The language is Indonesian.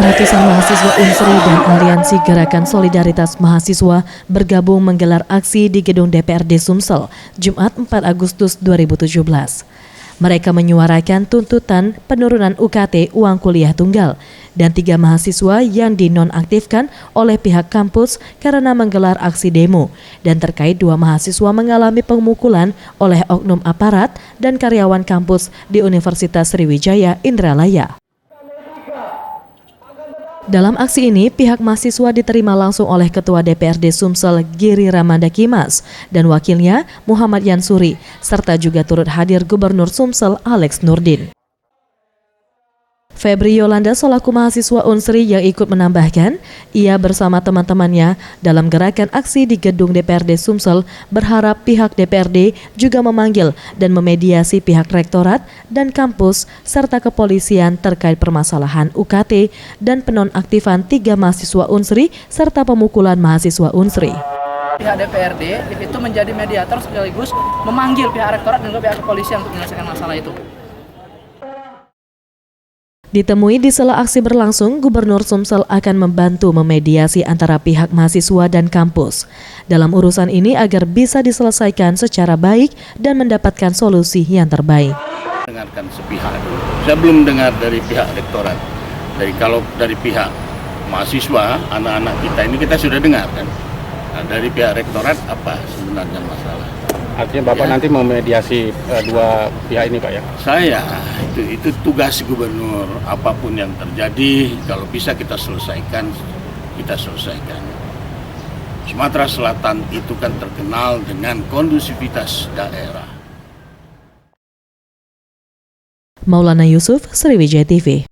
Ratusan mahasiswa Unsri dan Aliansi Gerakan Solidaritas Mahasiswa bergabung menggelar aksi di gedung DPRD Sumsel, Jumat 4 Agustus 2017. Mereka menyuarakan tuntutan penurunan UKT uang kuliah tunggal dan 3 mahasiswa yang dinonaktifkan oleh pihak kampus karena menggelar aksi demo dan terkait 2 mahasiswa mengalami pemukulan oleh oknum aparat dan karyawan kampus di Universitas Sriwijaya Indralaya. Dalam aksi ini, pihak mahasiswa diterima langsung oleh Ketua DPRD Sumsel Giri Ramanda Kimas dan wakilnya Muhammad Yansuri, serta juga turut hadir Gubernur Sumsel Alex Nurdin. Febri Yolanda selaku mahasiswa Unsri yang ikut menambahkan, ia bersama teman-temannya dalam gerakan aksi di gedung DPRD Sumsel berharap pihak DPRD juga memanggil dan memediasi pihak rektorat dan kampus serta kepolisian terkait permasalahan UKT dan penonaktifan 3 mahasiswa Unsri serta pemukulan mahasiswa Unsri. Pihak DPRD itu menjadi mediator sekaligus memanggil pihak rektorat dan pihak kepolisian untuk menyelesaikan masalah itu. Ditemui di sela aksi berlangsung, Gubernur Sumsel akan membantu memediasi antara pihak mahasiswa dan kampus dalam urusan ini agar bisa diselesaikan secara baik dan mendapatkan solusi yang terbaik. Dengarkan sepihak dulu. Saya belum dengar dari pihak rektorat. Kalau dari pihak mahasiswa, anak-anak kita ini kita sudah dengar kan. Nah, dari pihak rektorat apa sebenarnya masalah? Artinya Bapak nanti memediasi 2 pihak ini, Pak ya? Saya, itu tugas gubernur. Apapun yang terjadi, kalau bisa kita selesaikan, kita selesaikan. Sumatera Selatan itu kan terkenal dengan kondusivitas daerah. Maulana Yusuf, Sriwijaya TV.